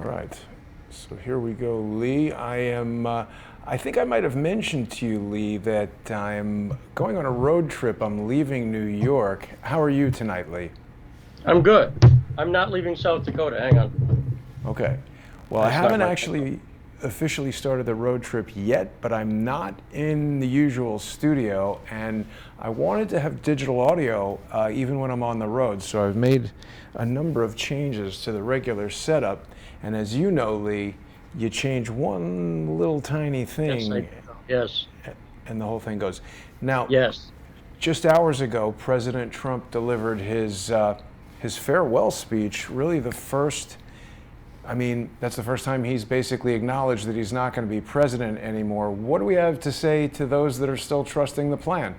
All right, so here we go, Lee. I think I might have mentioned to you, Lee, that I'm going on a road trip. I'm leaving New York. How are you tonight, Lee? I'm good. I'm not leaving South Dakota. Hang on. Okay. Well, I I snuck haven't my actually officially started the road trip yet, but I'm not in the usual studio, and I wanted to have digital audio even when I'm on the road. So I've made a number of changes to the regular setup. And as you know, Lee, you change one little tiny yes, thing yes, and the whole thing goes. Now, yes. just hours ago, President Trump delivered his farewell speech, really the first. I mean, that's the first time he's basically acknowledged that he's not going to be president anymore. What do we have to say to those that are still trusting the plan?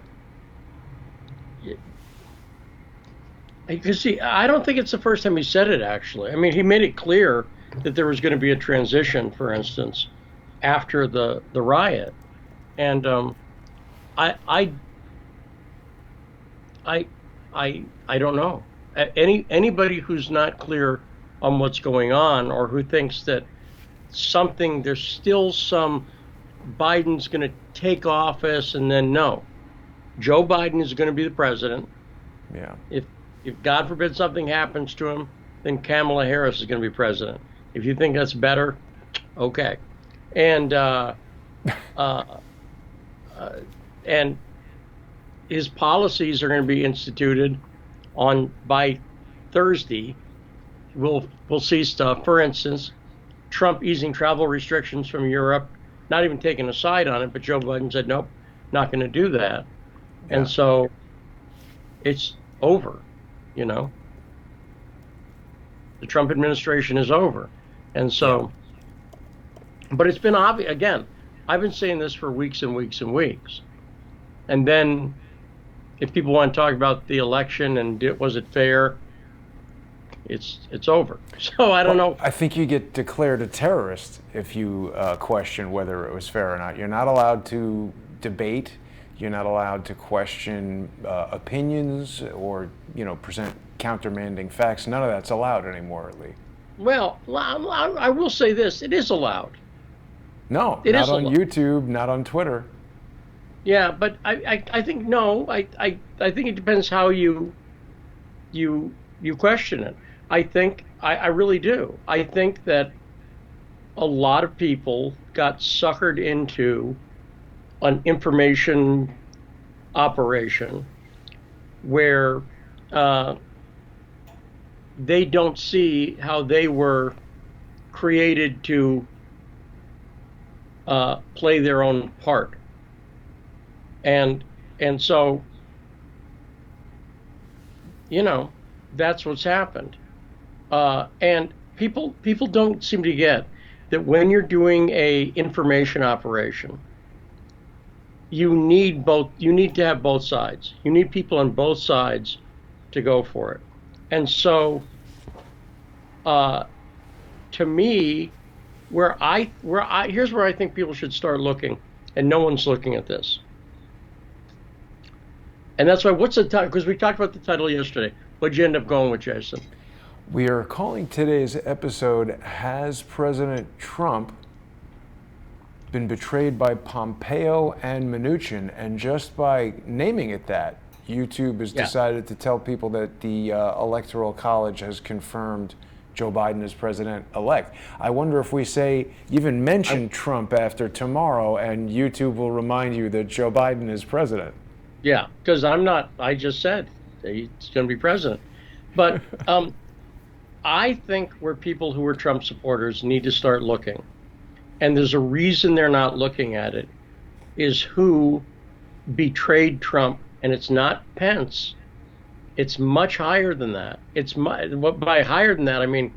You see, I don't think it's the first time he said it, actually. I mean, he made it clear that there was going to be a transition, for instance, after the riot. And I, I, I, I don't know. Anybody who's not clear on what's going on, or who thinks that there's still some Biden's going to take office and then no, Joe Biden is going to be the president. Yeah. If if God forbid something happens to him, then Kamala Harris is going to be president. If you think that's better, okay. And uh, uh, and his policies are going to be instituted on by Thursday. We'll see stuff. For instance, Trump easing travel restrictions from Europe, not even taking a side on it, but Joe Biden said nope, not going to do that. And Yeah. so it's over, you know. The Trump administration is over. And Yeah. so, but it's been obvious again. I've been saying this for weeks and weeks and weeks. And then if people want to talk about the election and was it fair, it's over. So I don't Well, know. I think you get declared a terrorist if you question whether it was fair or not. You're not allowed to debate. You're not allowed to question opinions or, present countermanding facts. None of that's allowed anymore, Lee. Well, I will say this: it is allowed. No, It not is on allowed. YouTube, not on Twitter. Yeah, but I think no. I think it depends how you question it. I really do. I think that a lot of people got suckered into an information operation where uh, they don't see how they were created to play their own part, and and so you know that's what's happened. And people don't seem to get that when you're doing a information operation, you need to have both sides. You need people on both sides to go for it. And so uh, to me, where I here's where I think people should start looking, and no one's looking at this. And that's why what's the title? Because we talked about the title yesterday. What'd you end up going with, Jason? We are calling today's episode Has President Trump Been Betrayed by Pompeo and Mnuchin? And just by naming it that, YouTube has Yeah. decided to tell people that the Electoral College has confirmed Joe Biden as president-elect. I wonder if we say, even I, mention Trump after tomorrow, and YouTube will remind you that Joe Biden is president. yeah, because I'm not. I just said he's going to be president, but I think where people who are Trump supporters need to start looking, and there's a reason they're not looking at it, is who betrayed Trump, and it's not Pence. It's much higher than that. By higher than that, I mean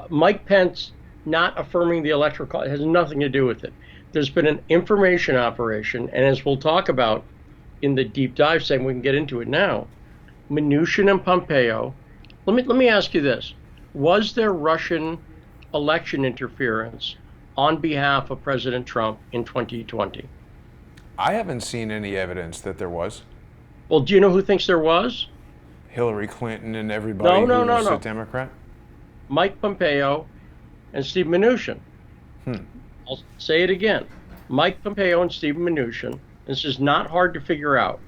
Mike Pence not affirming the electoral college has nothing to do with it. There's been an information operation, and as we'll talk about in the deep dive segment, we can get into it now. Mnuchin and Pompeo. Let me ask you this: was there Russian election interference on behalf of President Trump in 2020? I haven't seen any evidence that there was. Well, do you know who thinks there was? Hillary Clinton and everybody No, no, no, who's a no. Democrat. Mike Pompeo and Steve Mnuchin. Hmm. I'll say it again. Mike Pompeo and Steve Mnuchin, this is not hard to figure out,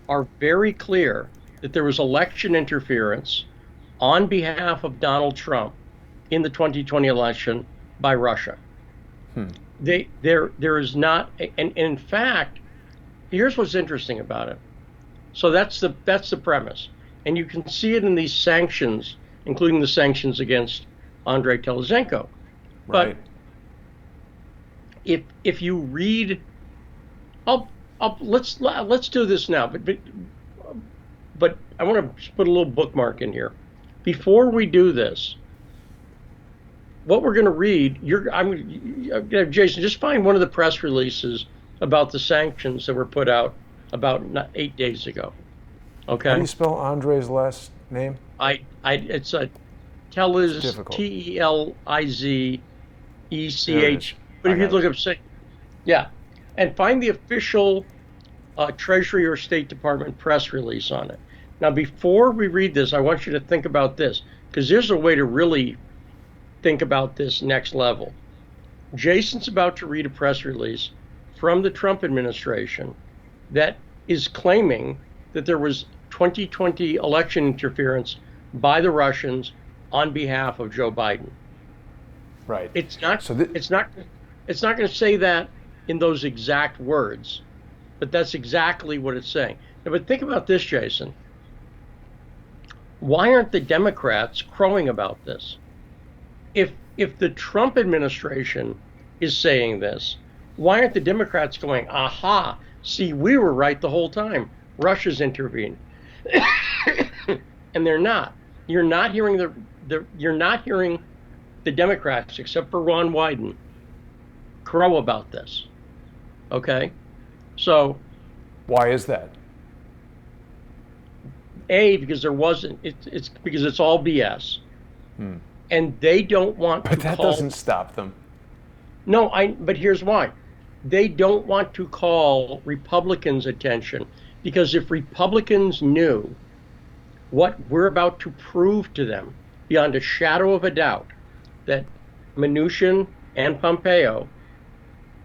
are very clear that there was election interference on behalf of Donald Trump in the 2020 election by Russia. Hmm. There is not, and in fact, here's what's interesting about it. So that's the premise, and you can see it in these sanctions, including the sanctions against Andrei Telezenko. Right. But if you read, let's do this now. But I want to put a little bookmark in here. Before we do this, what we're going to read, Jason, just find one of the press releases about the sanctions that were put out about 8 days ago. Okay. How do you spell Andrei's last name? It's a Teliz, Telizech. But if you look up, yeah, and find the official Treasury or State Department press release on it. Now, before we read this, I want you to think about this, because there's a way to really think about this next level. Jason's about to read a press release from the Trump administration that is claiming that there was 2020 election interference by the Russians on behalf of Joe Biden. Right. It's not going to say that in those exact words, but that's exactly what it's saying. Now, but think about this, Jason. Why aren't the Democrats crowing about this? If the Trump administration is saying this, why aren't the Democrats going, aha, see, we were right the whole time. Russia's intervened. And they're not. You're not hearing the Democrats, except for Ron Wyden, crow about this. Okay? So why is that? Because there wasn't. It's because it's all BS. And they don't want to. But that doesn't stop them. No, but here's why. They don't want to call Republicans' attention, because if Republicans knew what we're about to prove to them beyond a shadow of a doubt, that Mnuchin and Pompeo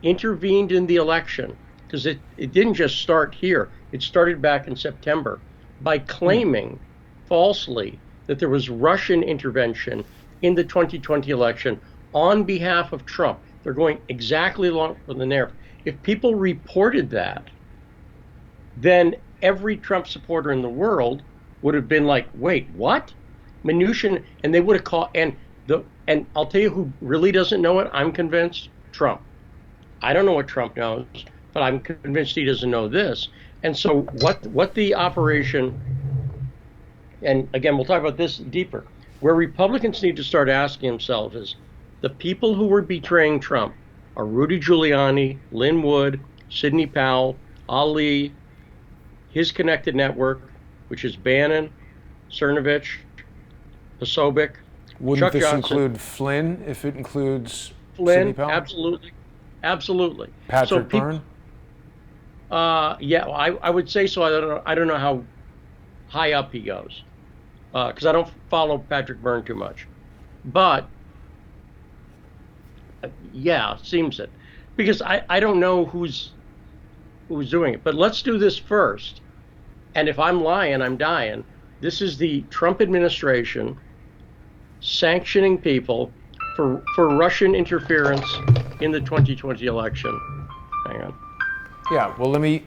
intervened in the election, because it didn't just start here, it started back in September, by claiming falsely that there was Russian intervention in the 2020 election on behalf of Trump. They're going exactly along with the narrative. If people reported that, then every Trump supporter in the world would have been like, wait, what? Mnuchin, and they would have called, and I'll tell you who really doesn't know it, I'm convinced, Trump. I don't know what Trump knows, but I'm convinced he doesn't know this. And so what the operation, and again, we'll talk about this deeper, where Republicans need to start asking themselves is, the people who were betraying Trump are Rudy Giuliani, Lynn Wood, Sidney Powell, Ali, his connected network, which is Bannon, Cernovich, Posobiec, Wouldn't Chuck this Johnson. include Flynn if it includes Flynn, Sidney Powell? Absolutely. Patrick Byrne? Yeah, I would say so. I don't know how high up he goes, because I don't follow Patrick Byrne too much. But yeah, seems it, because I don't know who's doing it. But let's do this first. And if I'm lying, I'm dying. This is the Trump administration sanctioning people for Russian interference in the 2020 election. Hang on. Yeah, well, let me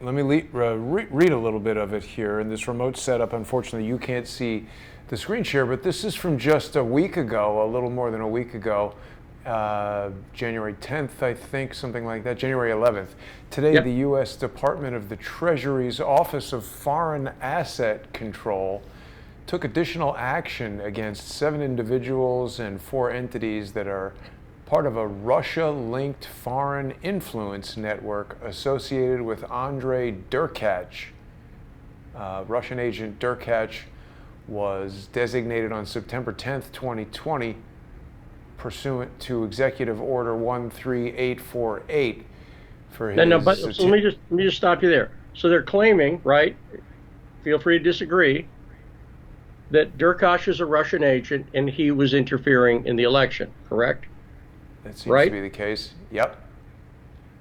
read a little bit of it here. In this remote setup, unfortunately, you can't see the screen share, but this is from just a week ago, a little more than a week ago, January 10th, I think, something like that, January 11th. Today, Yep. The U.S. Department of the Treasury's Office of Foreign Asset Control took additional action against 7 individuals and 4 entities that are part of a Russia-linked foreign influence network associated with Andrei Derkach. Russian agent Derkach was designated on September 10th, 2020, pursuant to Executive Order 13848 for his... No, but so let me just stop you there. So they're claiming, right? Feel free to disagree, that Derkach is a Russian agent and he was interfering in the election, correct? That seems to Right? be the case. Yep.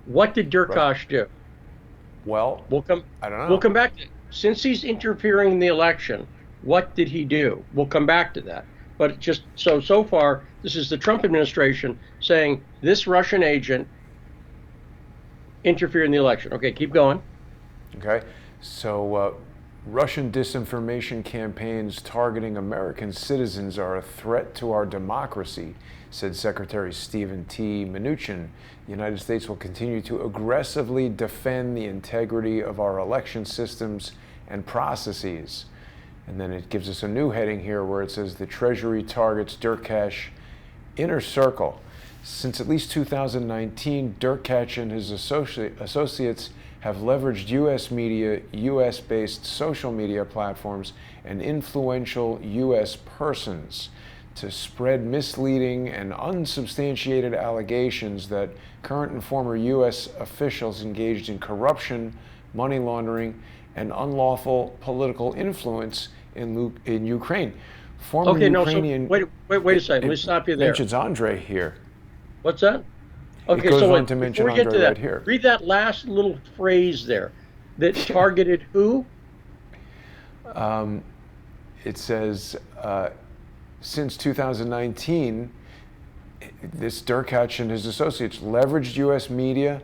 What did Rus- Derkach do? Well, We'll come I don't we'll know. come back to it. Since he's interfering in the election, what did he do? We'll come back to that. But just so far, this is the Trump administration saying this Russian agent interfered in the election. Okay, keep going. Okay. So, Russian disinformation campaigns targeting American citizens are a threat to our democracy, said Secretary Stephen T. Mnuchin. The United States will continue to aggressively defend the integrity of our election systems and processes. And then it gives us a new heading here where it says the Treasury targets Derkach inner circle. Since at least 2019, Derkach and his associates have leveraged U.S. media, U.S.-based social media platforms, and influential U.S. persons to spread misleading and unsubstantiated allegations that current and former U.S. officials engaged in corruption, money laundering, and unlawful political influence in Ukraine. Former Okay, no, so Ukrainian. wait a second. Let me stop you there. Mentions Andre here. What's that? Okay, goes so on to mention before we get Andre to right that, here. read that last little phrase there that targeted who? It says, since 2019, this Derkach and his associates leveraged U.S. media,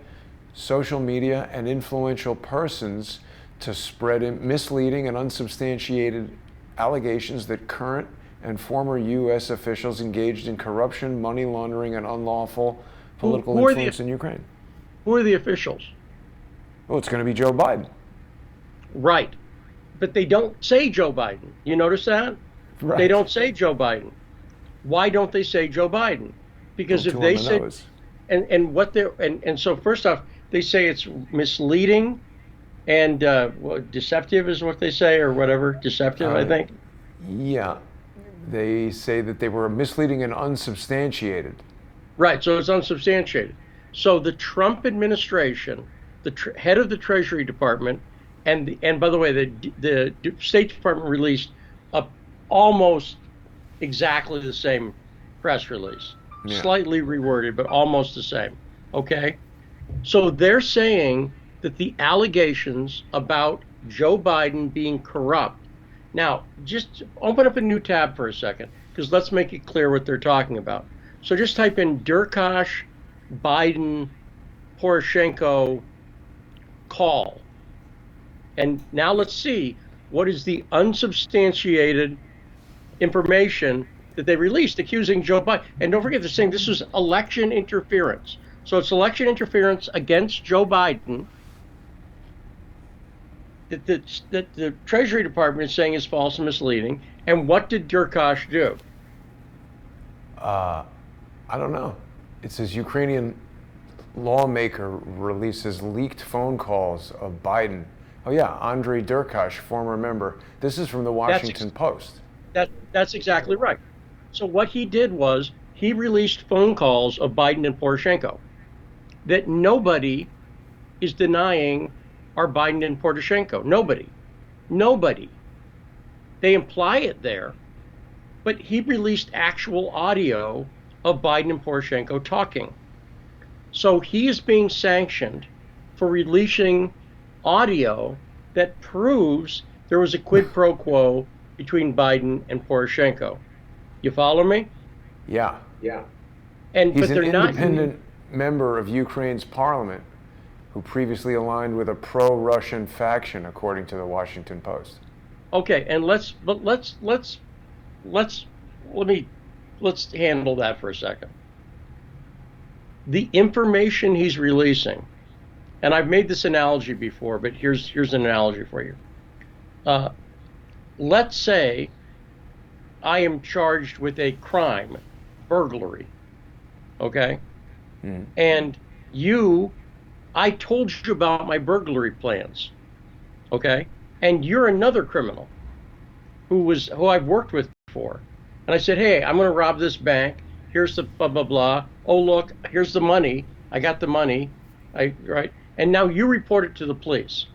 social media, and influential persons to spread misleading and unsubstantiated allegations that current and former U.S. officials engaged in corruption, money laundering, and unlawful political influence in Ukraine. Who are the officials? Oh, it's going to be Joe Biden. Right. But they don't say Joe Biden. You notice that? Right. They don't say Joe Biden. Why don't they say Joe Biden? Because if they say, and what they're, and so first off, they say it's misleading and deceptive is what they say, or whatever, deceptive, I think. Yeah. They say that they were misleading and unsubstantiated. Right, so it's unsubstantiated. So the Trump administration, the head of the Treasury Department, and by the way, the State Department released almost exactly the same press release, slightly reworded, but almost the same. Okay, so they're saying that the allegations about Joe Biden being corrupt. Now, just open up a new tab for a second, because let's make it clear what they're talking about. So just type in Derkach, Biden, Poroshenko call. And now let's see what is the unsubstantiated information that they released accusing Joe Biden. And don't forget, they're saying this was election interference. So it's election interference against Joe Biden that the Treasury Department is saying is false and misleading. And what did Derkach do? I don't know. It says Ukrainian lawmaker releases leaked phone calls of Biden. Oh yeah, Andre Derkach, former member. This is from the Washington Post. That's exactly right. So what he did was he released phone calls of Biden and Poroshenko that nobody is denying are Biden and Poroshenko. Nobody. They imply it there, but he released actual audio of Biden and Poroshenko talking. So he is being sanctioned for releasing audio that proves there was a quid pro quo between Biden and Poroshenko. You follow me? Yeah. And He's but they're an not independent member of Ukraine's parliament who previously aligned with a pro-Russian faction, according to the Washington Post. Okay, and let's handle that for a second. The information he's releasing, and I've made this analogy before, but here's an analogy for you. Let's say I am charged with a crime, burglary, okay? And I told you about my burglary plans, okay? And you're another criminal who I've worked with before. And I said, hey, I'm going to rob this bank. Here's the blah, blah, blah. Oh, look, here's the money. I got the money, right? And now you report it to the police.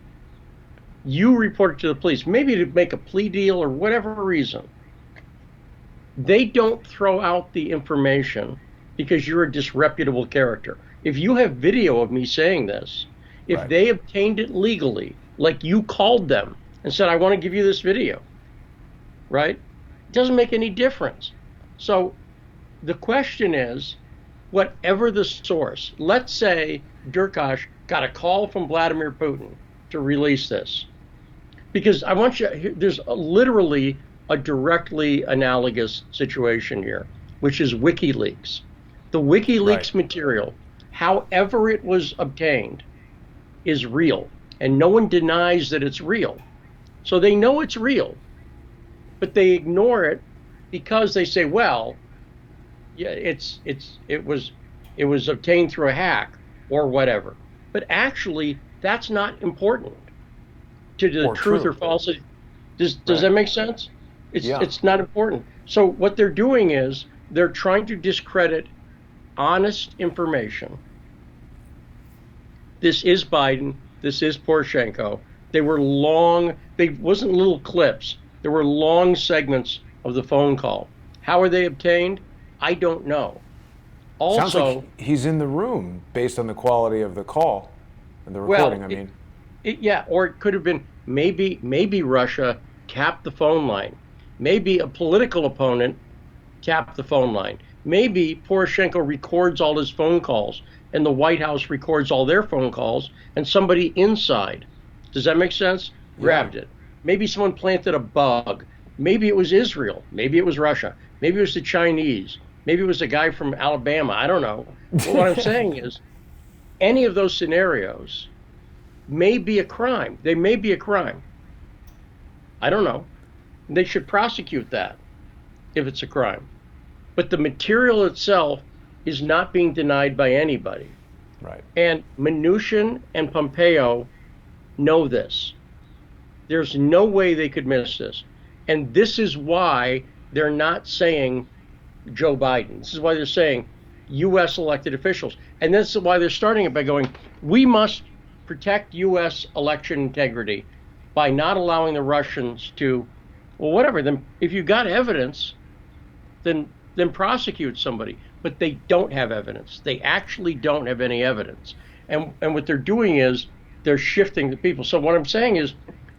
Maybe to make a plea deal or whatever reason. They don't throw out the information because you're a disreputable character. If you have video of me saying this, if Right. they obtained it legally, like you called them and said, I want to give you this video, right? It doesn't make any difference. So the question is, whatever the source, let's say Durkash got a call from Vladimir Putin to release this. Because I want you, there's literally a directly analogous situation here, which is WikiLeaks. The Right. WikiLeaks material, however it was obtained, is real. And no one denies that it's real. So they know it's real, but they ignore it because they say, well, yeah, it was obtained through a hack or whatever. But actually, that's not important to the Or truth or true. falsity. Does Right. that make sense? Yeah. It's not important. So what they're doing is they're trying to discredit honest information. This is Biden. This is Poroshenko. They were long. They wasn't little clips. There were long segments of the phone call. How are they obtained? I don't know. Sounds like Also, he's in the room based on the quality of the call and the recording, well, I mean. yeah, or it could have been maybe Russia tapped the phone line. Maybe a political opponent tapped the phone line. Maybe Poroshenko records all his phone calls and the White House records all their phone calls and somebody inside, does that make sense? Yeah. Grabbed it. Maybe someone planted a bug. Maybe it was Israel. Maybe it was Russia. Maybe it was the Chinese. Maybe it was a guy from Alabama. I don't know. But what I'm saying is any of those scenarios may be a crime. They may be a crime. I don't know. They should prosecute that if it's a crime. But the material itself is not being denied by anybody. Right. And Mnuchin and Pompeo know this. There's no way they could miss this. And this is why they're not saying Joe Biden. This is why they're saying U.S. elected officials. And this is why they're starting it by going, we must protect U.S. election integrity by not allowing the Russians to, well, whatever. Then, if you got evidence, then prosecute somebody. But they don't have evidence. They actually don't have any evidence. And what they're doing is they're shifting the people. So what I'm saying is,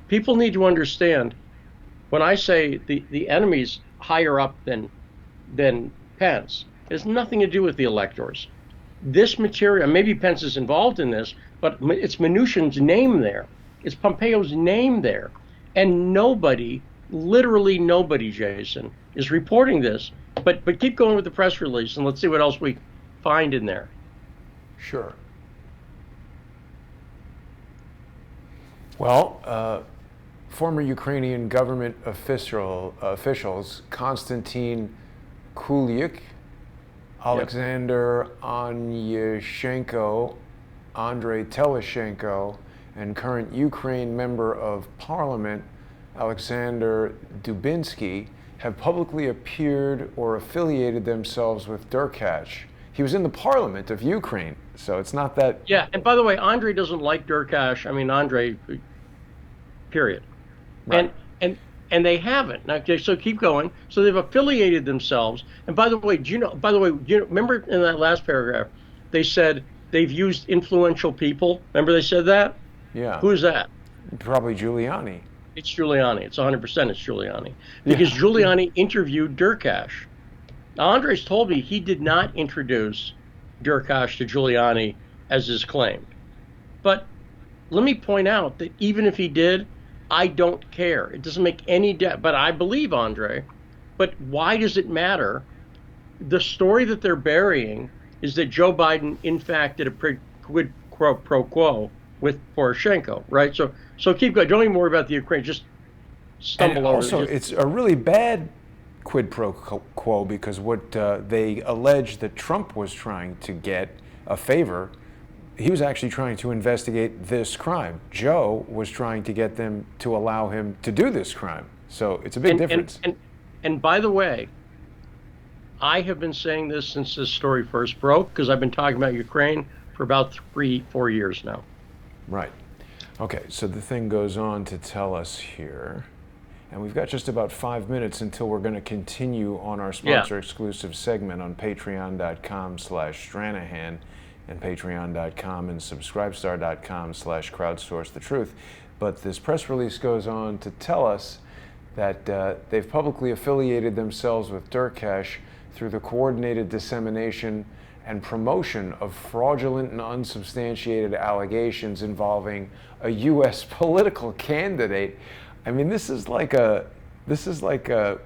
people need to understand when I say the enemy's higher up than Pence, it has nothing to do with the electors. This material, maybe Pence is involved in this, but it's Mnuchin's name there. It's Pompeo's name there. And nobody, literally nobody, Jason, is reporting this. But keep going with the press release and let's see what else we find in there. Sure. Well, former Ukrainian government officials Konstantin Kulyuk, Yep. Alexander Onyeshenko, Andrei Teleshenko, and current Ukraine member of parliament Alexander Dubinsky have publicly appeared or affiliated themselves with Derkach. He was in the parliament of Ukraine, so it's not that. Yeah, and by the way, Andre doesn't like Durkash. I mean, Andre, period. Right. And they haven't. Now, okay, so keep going. So they've affiliated themselves. And by the way, do you know? By the way, remember in that last paragraph, they said they've used influential people. Remember they said that? Yeah. Who is that? Probably Giuliani. It's Giuliani. It's 100% it's Giuliani. Because Yeah. Giuliani interviewed Durkash. Now, Andres told me he did not introduce Durkash to Giuliani as is claimed. But let me point out that even if he did, I don't care. It doesn't make any but I believe Andre. But why does it matter? The story that they're burying is that Joe Biden, in fact, did a quid pro quo with Poroshenko, right? So keep going. Don't even worry about the Ukraine. Just And stumble over also, it. it's a really bad quid pro quo because what they allege that Trump was trying to get a favor, he was actually trying to investigate this crime. Joe was trying to get them to allow him to do this crime. So it's a big And difference. and by the way, I have been saying this since this story first broke because I've been talking about Ukraine for about 3-4 years now. Right. Okay, so the thing goes on to tell us here. And we've got just about 5 minutes until we're going to continue on our sponsor exclusive segment on patreon.com/Stranahan and patreon.com and subscribestar.com/crowdsourcethetruth. But this press release goes on to tell us that they've publicly affiliated themselves with Durkash through the coordinated dissemination and promotion of fraudulent and unsubstantiated allegations involving a U.S. political candidate. I mean, this is like a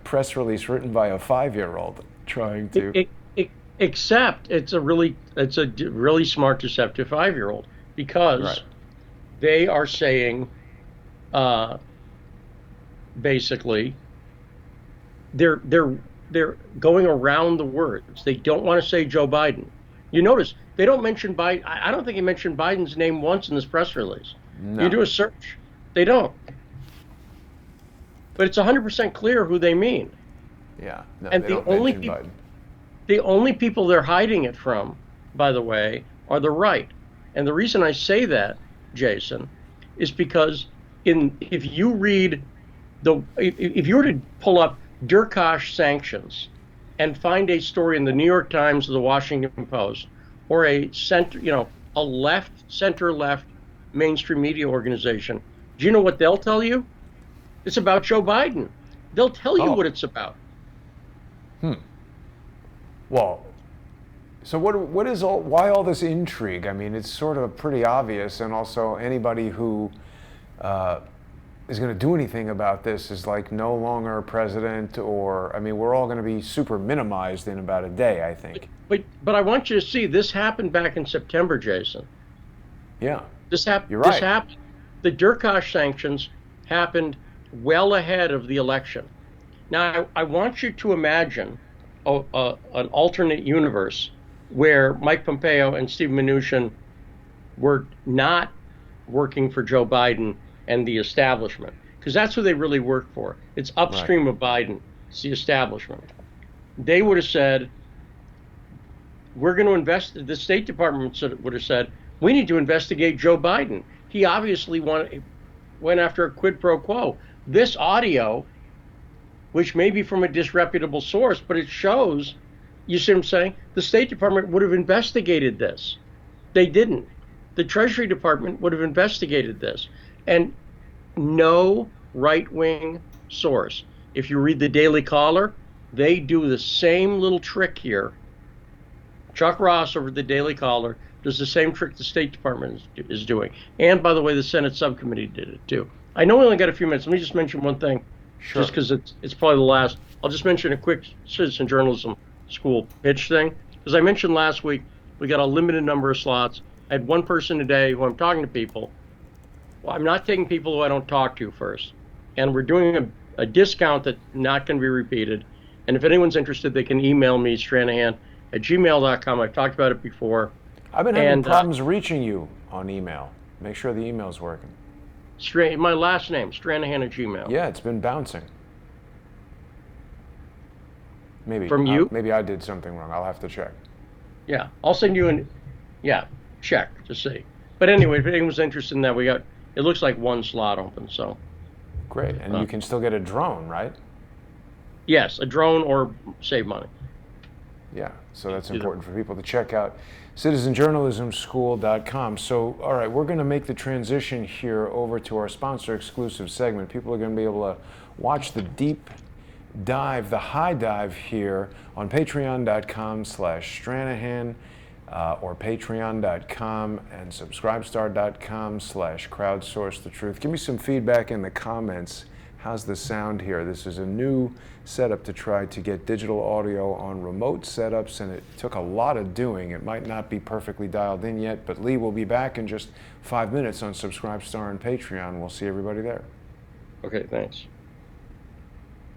press release written by a 5-year-old trying to. Except it's a really smart, deceptive 5-year-old, because they are saying, basically, they're going around the words. They don't want to say Joe Biden. You notice they don't mention Biden. I don't think he mentioned Biden's name once in this press release. No. You do a search, they don't. But it's 100% clear who they mean. Yeah. No, and the only people they're hiding it from, by the way, are the right. And the reason I say that, Jason, is because if you were to pull up Durkash sanctions and find a story in the New York Times or the Washington Post or a center-left mainstream media organization, do you know what they'll tell you? It's about Joe Biden. They'll tell you what it's about. Well, so why all this intrigue? I mean, it's sort of pretty obvious, and also anybody who is going to do anything about this is like no longer president, or, I mean, we're all going to be super minimized in about a day, I think. But I want you to see, this happened back in September, Jason. Yeah. You're right. This happened. The Durkash sanctions happened well ahead of the election. Now, I want you to imagine an alternate universe where Mike Pompeo and Steve Mnuchin were not working for Joe Biden and the establishment, because that's who they really work for. It's upstream of Biden. It's the establishment. They would have said, we're going to invest. The State Department would have said, we need to investigate Joe Biden. He obviously went after a quid pro quo. This audio, which may be from a disreputable source, but it shows, you see what I'm saying? The State Department would have investigated this. They didn't. The Treasury Department would have investigated this. And no right-wing source. If you read the Daily Caller, they do the same little trick here. Chuck Ross over at the Daily Caller does the same trick the State Department is doing. And, by the way, the Senate subcommittee did it, too. I know we only got a few minutes. Let me just mention one thing. Sure. Just because it's probably the last. I'll just mention a quick citizen journalism school pitch thing. As I mentioned last week, we got a limited number of slots. I had one person a day who I'm talking to people. Well, I'm not taking people who I don't talk to first. And we're doing a discount that's not going to be repeated. And if anyone's interested, they can email me, stranahan@gmail.com. I've talked about it before. I've been having problems reaching you on email. Make sure the email's working. My last name, Stranahan@gmail. Yeah, it's been bouncing. Maybe. From you? Maybe I did something wrong. I'll have to check. Yeah, I'll send you check to see. But anyway, if anyone's interested in that, it looks like one slot open, so. Great, and you can still get a drone, right? Yes, a drone or save money. Yeah, so that's important for people to check out. citizenjournalismschool.com. So, all right, we're going to make the transition here over to our sponsor exclusive segment. People are going to be able to watch the deep dive, the high dive here on patreon.com/Stranahan or patreon.com and subscribestar.com/crowdsourcethetruth. Give me some feedback in the comments. How's the sound here? This is a new setup to try to get digital audio on remote setups, and it took a lot of doing. It might not be perfectly dialed in yet, but Lee will be back in just 5 minutes on Subscribestar and Patreon. We'll see everybody there. Okay, thanks.